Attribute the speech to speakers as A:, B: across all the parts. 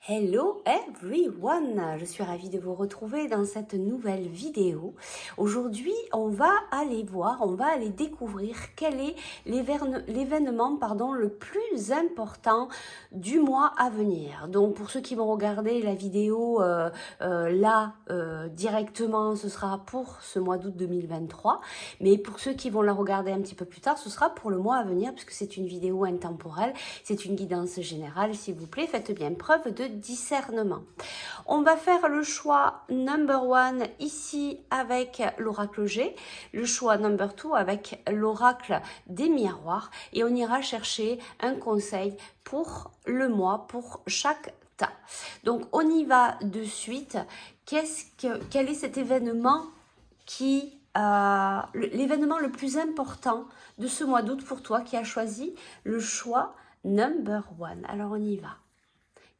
A: Hello everyone, je suis ravie de vous retrouver dans cette nouvelle vidéo. Aujourd'hui, on va aller découvrir quel est l'événement le plus important du mois à venir. Donc pour ceux qui vont regarder la vidéo directement, ce sera pour ce mois d'août 2023. Mais pour ceux qui vont la regarder un petit peu plus tard, ce sera pour le mois à venir puisque c'est une vidéo intemporelle, c'est une guidance générale. S'il vous plaît, faites bien preuve de discernement. On va faire le choix number one ici avec l'oracle G, le choix number two avec l'oracle des miroirs et on ira chercher un conseil pour le mois, pour chaque tas. Donc on y va de suite. Quel est cet événement l'événement le plus important de ce mois d'août pour toi qui a choisi le choix number one? Alors on y va.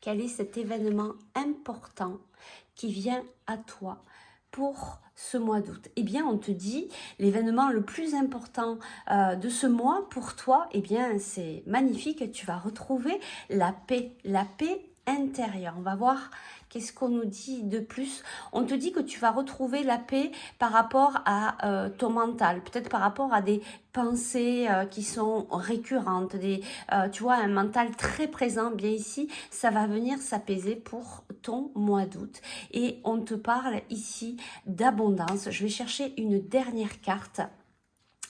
A: Quel est cet événement important qui vient à toi pour ce mois d'août? Eh bien, on te dit, l'événement le plus important de ce mois pour toi, eh bien, c'est magnifique, tu vas retrouver la paix intérieure. On va voir qu'est-ce qu'on nous dit de plus. On te dit que tu vas retrouver la paix par rapport à ton mental, peut-être par rapport à des pensées qui sont récurrentes, tu vois, un mental très présent. Bien ici, ça va venir s'apaiser pour ton mois d'août. Et on te parle ici d'abondance. Je vais chercher une dernière carte.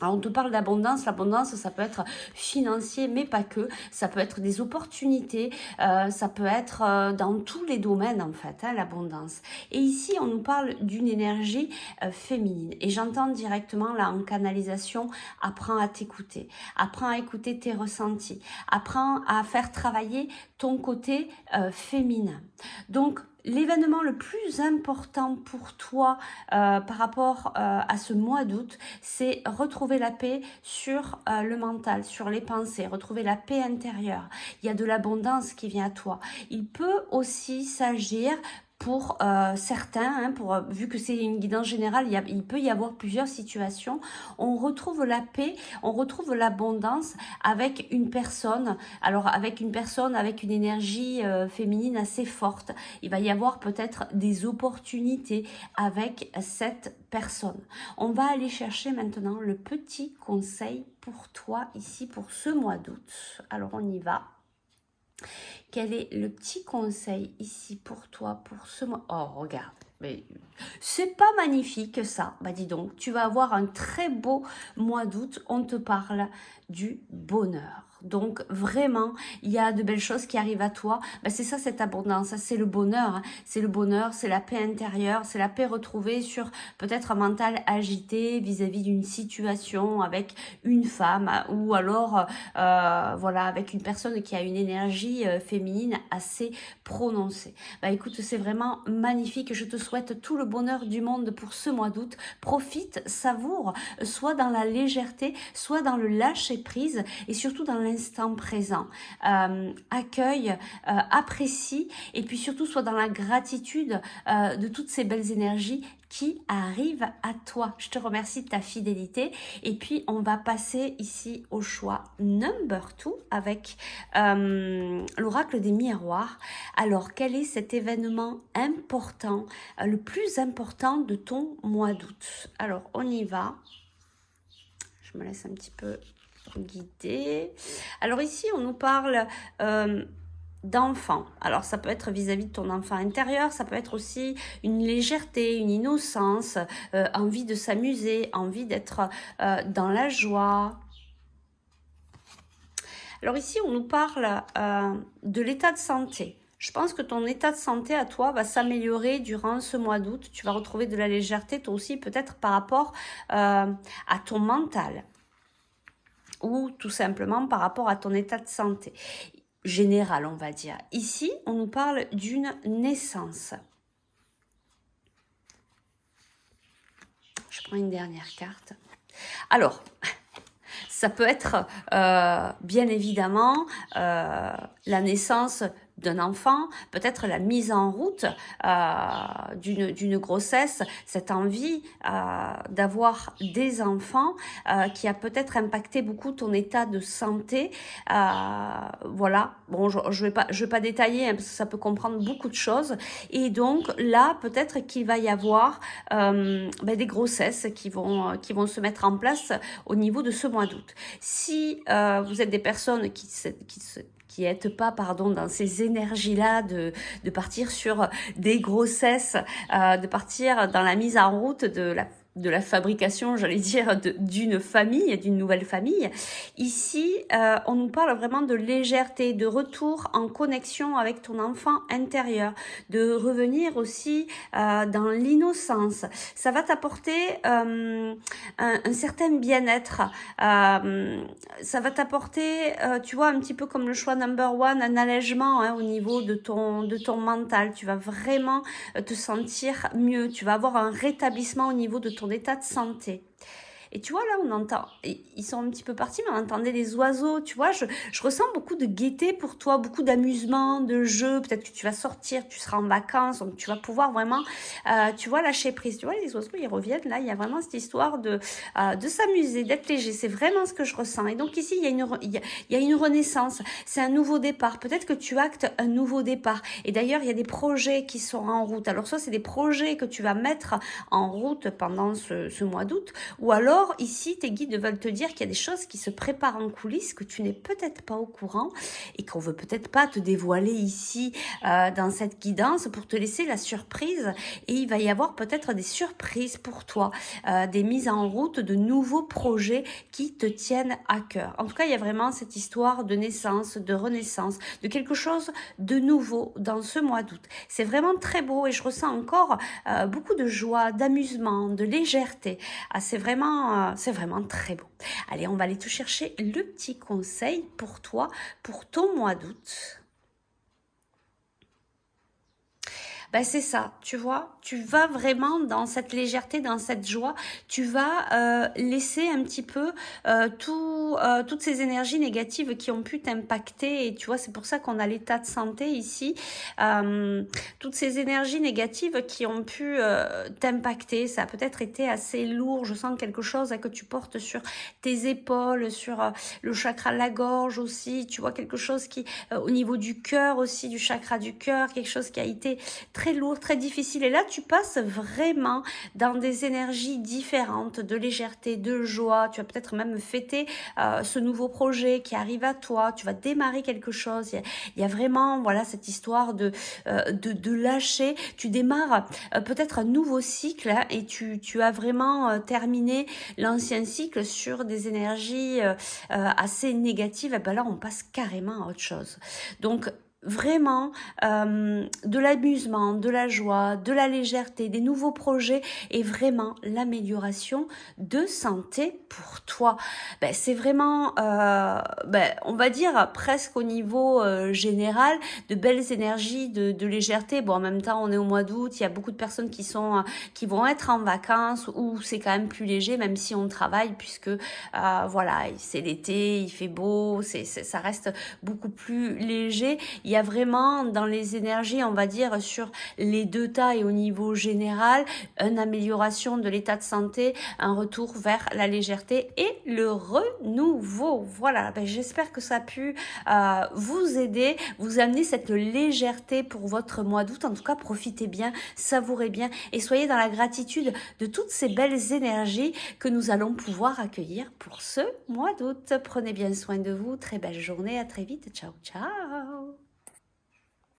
A: Alors on te parle d'abondance, l'abondance ça peut être financier mais pas que, ça peut être des opportunités, ça peut être dans tous les domaines en fait, l'abondance. Et ici on nous parle d'une énergie féminine et j'entends directement là en canalisation, apprends à t'écouter, apprends à écouter tes ressentis, apprends à faire travailler ton côté féminin. Donc l'événement le plus important pour toi par rapport à ce mois d'août, c'est retrouver la paix sur le mental, sur les pensées, retrouver la paix intérieure. Il y a de l'abondance qui vient à toi. Il peut aussi s'agir pour certains, vu que c'est une guidance générale, il peut y avoir plusieurs situations. On retrouve la paix, on retrouve l'abondance avec une personne. Alors avec une personne avec une énergie féminine assez forte. Il va y avoir peut-être des opportunités avec cette personne. On va aller chercher maintenant le petit conseil pour toi ici pour ce mois d'août. Alors on y va. Quel est le petit conseil ici pour toi pour ce mois? Oh, regarde, mais c'est pas magnifique ça. Bah dis donc, tu vas avoir un très beau mois d'août. On te parle du bonheur. Donc vraiment, il y a de belles choses qui arrivent à toi. Bah, c'est ça cette abondance, c'est le bonheur. C'est le bonheur, c'est la paix intérieure, c'est la paix retrouvée sur peut-être un mental agité vis-à-vis d'une situation avec une femme ou alors voilà, avec une personne qui a une énergie féminine assez prononcée. Bah écoute, c'est vraiment magnifique. Je te souhaite tout le bonheur du monde pour ce mois d'août. Profite, savoure, soit dans la légèreté, soit dans le lâcher prise et surtout dans l'instant présent. Accueille, apprécie et puis surtout soit dans la gratitude de toutes ces belles énergies qui arrivent à toi. Je te remercie de ta fidélité et puis on va passer ici au choix number 2 avec l'oracle des miroirs. Alors quel est cet événement important, le plus important de ton mois d'août? Alors on y va. Je me laisse un petit peu guider. Alors ici on nous parle d'enfant. Alors ça peut être vis-à-vis de ton enfant intérieur, ça peut être aussi une légèreté, une innocence, envie de s'amuser, envie d'être dans la joie. Alors ici on nous parle de l'état de santé. Je pense que ton état de santé à toi va s'améliorer durant ce mois d'août. Tu vas retrouver de la légèreté toi aussi peut-être par rapport à ton mental ou tout simplement par rapport à ton état de santé général, on va dire. Ici, on nous parle d'une naissance. Je prends une dernière carte. Alors, ça peut être bien évidemment la naissance d'un enfant, peut-être la mise en route d'une grossesse, cette envie d'avoir des enfants qui a peut-être impacté beaucoup ton état de santé. Voilà, bon, je vais pas détailler hein, parce que ça peut comprendre beaucoup de choses. Et donc là, peut-être qu'il va y avoir des grossesses qui vont se mettre en place au niveau de ce mois d'août. Si vous êtes des personnes qui n'êtes pas dans ces énergies-là de partir sur des grossesses, de partir dans la mise en route de la fabrication, j'allais dire, d'une famille, d'une nouvelle famille. Ici, on nous parle vraiment de légèreté, de retour en connexion avec ton enfant intérieur, de revenir aussi dans l'innocence. Ça va t'apporter un certain bien-être. Ça va t'apporter, tu vois, un petit peu comme le choix number one, un allègement hein, au niveau de ton mental. Tu vas vraiment te sentir mieux. Tu vas avoir un rétablissement au niveau de ton état de santé. Et tu vois, là, on entend, ils sont un petit peu partis, mais on entendait les oiseaux, tu vois, je ressens beaucoup de gaieté pour toi, beaucoup d'amusement, de jeu, peut-être que tu vas sortir, tu seras en vacances, donc tu vas pouvoir vraiment, tu vois, lâcher prise. Tu vois, les oiseaux, ils reviennent, là, il y a vraiment cette histoire de s'amuser, d'être léger, c'est vraiment ce que je ressens. Et donc ici, il y a une renaissance, c'est un nouveau départ, peut-être que tu actes un nouveau départ. Et d'ailleurs, il y a des projets qui sont en route. Alors soit c'est des projets que tu vas mettre en route pendant ce mois d'août, ou alors ici, tes guides veulent te dire qu'il y a des choses qui se préparent en coulisses, que tu n'es peut-être pas au courant et qu'on veut peut-être pas te dévoiler ici dans cette guidance pour te laisser la surprise. Et il va y avoir peut-être des surprises pour toi, des mises en route de nouveaux projets qui te tiennent à cœur. En tout cas, il y a vraiment cette histoire de naissance, de renaissance, de quelque chose de nouveau dans ce mois d'août. C'est vraiment très beau et je ressens encore beaucoup de joie, d'amusement, de légèreté. C'est vraiment très beau. Allez, on va aller te chercher le petit conseil pour toi, pour ton mois d'août. C'est ça, tu vois, tu vas vraiment dans cette légèreté, dans cette joie, tu vas laisser un petit peu toutes ces énergies négatives qui ont pu t'impacter, et tu vois, c'est pour ça qu'on a l'état de santé ici, toutes ces énergies négatives qui ont pu t'impacter, ça a peut-être été assez lourd, je sens quelque chose que tu portes sur tes épaules, sur le chakra de la gorge aussi, tu vois, quelque chose qui, au niveau du cœur aussi, du chakra du cœur, quelque chose qui a été très lourd, très difficile. Et là, tu passes vraiment dans des énergies différentes, de légèreté, de joie. Tu vas peut-être même fêter ce nouveau projet qui arrive à toi. Tu vas démarrer quelque chose. Il y a vraiment, voilà, cette histoire de lâcher. Tu démarres peut-être un nouveau cycle hein, et tu as vraiment terminé l'ancien cycle sur des énergies assez négatives. Et ben là, on passe carrément à autre chose. Donc, vraiment de l'amusement, de la joie, de la légèreté, des nouveaux projets et vraiment l'amélioration de santé pour toi. C'est vraiment, on va dire presque au niveau général, de belles énergies, de légèreté. Bon, en même temps, on est au mois d'août, il y a beaucoup de personnes qui vont être en vacances où c'est quand même plus léger, même si on travaille, puisque voilà, c'est l'été, il fait beau, ça reste beaucoup plus léger. Il y a vraiment dans les énergies, on va dire, sur les deux tas et au niveau général, une amélioration de l'état de santé, un retour vers la légèreté et le renouveau. Voilà, j'espère que ça a pu vous aider, vous amener cette légèreté pour votre mois d'août. En tout cas, profitez bien, savourez bien et soyez dans la gratitude de toutes ces belles énergies que nous allons pouvoir accueillir pour ce mois d'août. Prenez bien soin de vous, très belle journée, à très vite, ciao ciao.